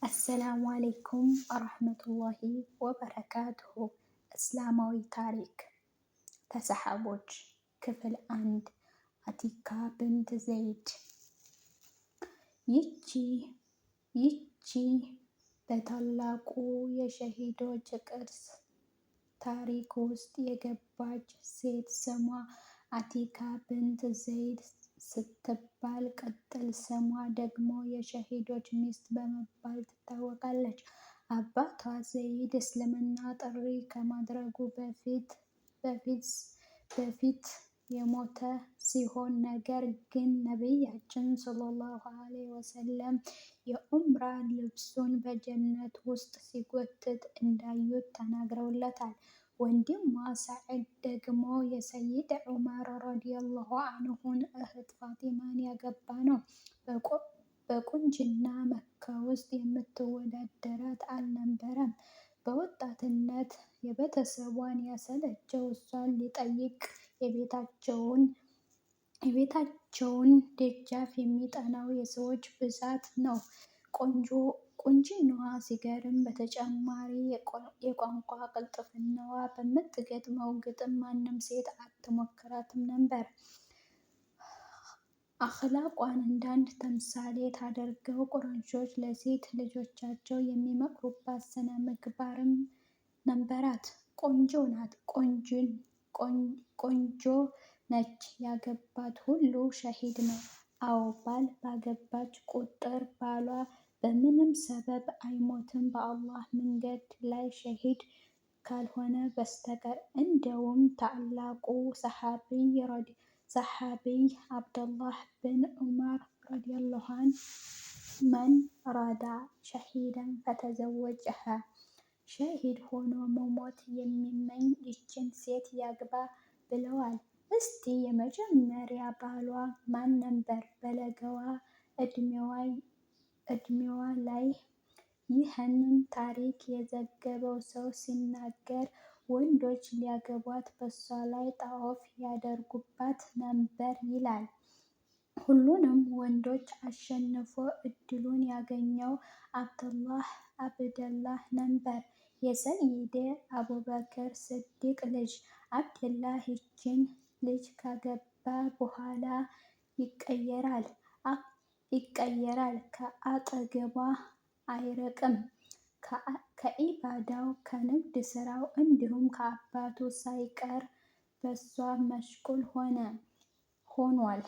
አሰላሙ አለይኩም ወረህመቱላሂ ወበረካቱሁ። እስላማዊ ታሪክ ከሰሓቦች ክፍል 1 አቲካ ብንት ዘይድ። ይቺ በታላቁ የሸሂዶች ቅርስ ታሪክ ውስጥ የገባች ሴት ስሟ አቲካ ብንት ዘይድ ስትባል ቅጥል ስሟ ደግሞ የሸሂዶች ሚስት በመባል ትታወቃለች። አባቷ ዘይድ እስልምና ጥሪ ከማድረጉ በፊት የሞተ ሲሆን ነገር ግን ነቢያችን ሰለላሁ ዐለይሂ ወሰለም የኡምራ ልብሱን በጀነት ውስጥ ሲጎትት እንዳዩት ተናግረውለታል። ወንድሟ ሰዒድ ደግሞ የሰይድ ዑመር ረዲየላሁ ዐንሁን እህት ፋጢማን ያገባ ነው። በቁንጅና መካ ውስጥ የምትወዳደራት አልነበረም። በወጣትነት የቤተሰቧን ያሰለቸው እሷን ሊጠይቅ የቤታቸውን ደጃፍ የሚጠናው የሰዎች ብዛት ነው። ቁንጅናዋ ሲገርም በተጨማሪ የቋንቋ ቅልጥፍናዋ በምትገጥመው ግጥም ማንም ሴት አትሞክራትም ነበር። አኽላቋን እንዳንድ ተምሳሌት አድርገው ቁረይሾች ለሴት ልጆቻቸው የሚመክሩባት ስነ ምግባርም ነበራት። ቆንጆ ናት፣ ቆንጆ ነች፣ ያገባት ሁሉ ሸሂድ ነው። አዎ ባል ባገባች ቁጥር ባሏ በምንም ሰበብ አይሞትም በአላህ መንገድ ላይ ሸሂድ ካልሆነ በስተቀር። እንደውም ታላቁ ሰሓቢይ አብደላህ ብን ዑመር ረዲየላሁ ዐንሁ መን አራደ ሸሂደን ፈተዘወጀሃ፣ ሸሂድ ሆኖ መሞት የሚመኝ ይችን ሴት ያግባ ብለዋል። እስቲ የመጀመሪያ ባሏ ማን ነበር? በለጋዋ እድሜዋ ላይ ይህንን ታሪክ የዘገበው ሰው ሲናገር ወንዶች ሊያገቧት በሷ ላይ ጣዖፍ ያደርጉባት ነበር ይላል። ሁሉንም ወንዶች አሸንፎ እድሉን ያገኘው አብደላህ ነበር፣ የሰይድ አቡበክር ስዲቅ ልጅ። አብደላህ ይችን ልጅ ካገባ በኋላ ይቀየራል፣ ከአጠገቧ አይርቅም። ከኢባዳው ከንግድ ስራው እንዲሁም ከአባቱ ሳይቀር በሷ መሽቁል ሆኗል።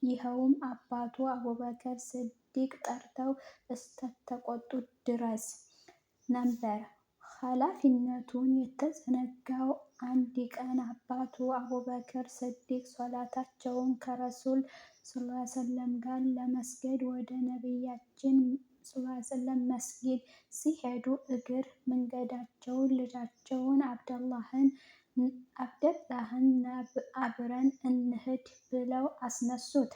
ይኸውም አባቱ አቡበክር ስዲቅ ጠርተው እስተተቆጡት ድረስ ነበር። ኃላፊነቱን የተዘነጋው አንድ ቀን አባቱ አቡበክር ስዲቅ ሶላታቸውን ከረሱል ሰ.ዐ.ወ ጋር ለመስገድ ወደ ነቢያችን ሰ.ዐ.ወ መስጊድ ሲሄዱ እግረ መንገዳቸውን ልጃቸውን አብደላህን አብረን እንሂድ ብለው አስነሱት።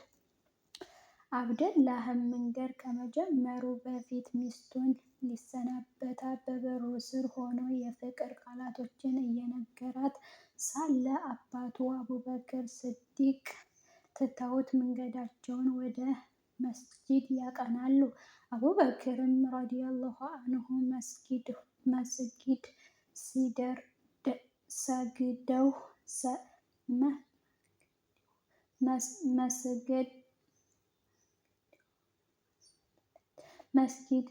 አብደላህም መንገድ ከመጀመሩ በፊት ሚስቱን ሊሰናበታት በበሩ ስር ሆኖ የፍቅር ቃላቶችን እየነገራት ሳለ አባቱ አቡበክር ስዲቅ ትተውት መንገዳቸውን ወደ መስጂድ ያቀናሉ። አቡበክርም ረዲየላሁ ዐንሁ መስጊድ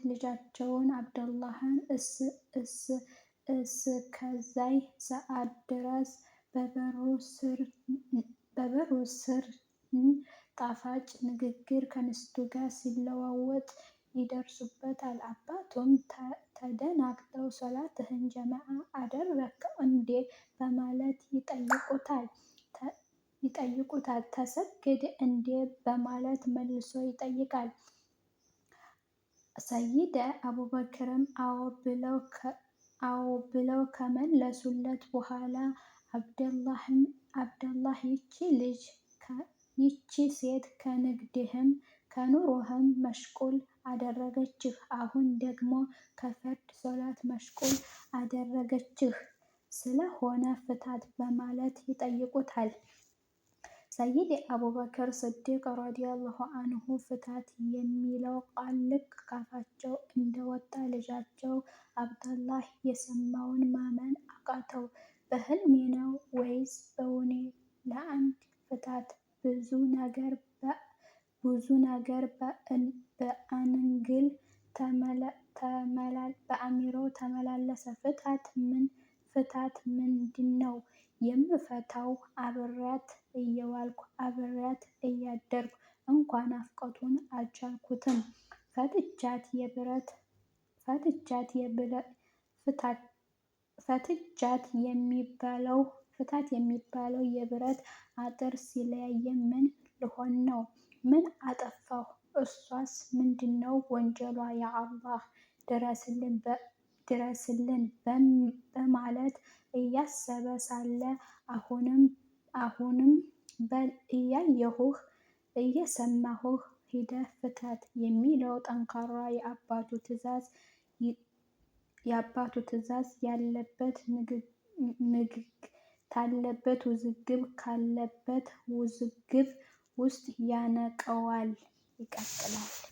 ልጃቸውን አብደላህን እስከዛይ ሰዓት ድረስ በበሩ ስር ጣፋጭ ንግግር ከሚስቱ ጋር ሲለዋወጥ ይደርሱበታል። አባቱም ተደናግጠው ሶላትህን ጀማዓ አደረግክ እንዴ? በማለት ይጠይቁታል። ተሰገደ እንዴ? በማለት መልሶ ይጠይቃል። ሰይድ አቡበክርም አዎ ብለው ከመለሱለት በኋላ አብደላህ ይቺ ሴት ከንግድህም ከኑሮህም መሽቁል አደረገችህ፣ አሁን ደግሞ ከፈርድ ሶላት መሽቁል አደረገችህ፣ ስለሆነ ፍታት በማለት ይጠይቁታል። ሰይድ አቡበክር ስዲቅ ረዲየላሁ አንሁ ፍታት የሚለው ቃል ልክ ካፋቸው እንደወጣ ልጃቸው አብደላህ የሰማውን ማመን አቃተው። በህልሜ ነው ወይስ በእውኔ? ለአንድ ፍታት ብዙ ነገር በአንግል በአእምሮው ተመላለሰ። ፍታት ምንድነው የምፈታው? አብሬያት እየዋልኩ አብሬያት እያደርኩ እንኳን ናፍቆቱን አልቻልኩትም። ፈትቻት የሚባለው የብረት አጥር ሲለያየን ምን ልሆን ነው? ምን አጠፋሁ? እሷስ ምንድነው ወንጀሏ? ያአላህ ድረስልን በማለት እያሰበ ሳለ አሁንም በል እያየሁህ እየሰማሁህ ሂደህ ፍታት የሚለው ጠንካራ የአባቱ ትዕዛዝ ካለበት ውዝግብ ውስጥ ያነቀዋል። ይቀጥላል።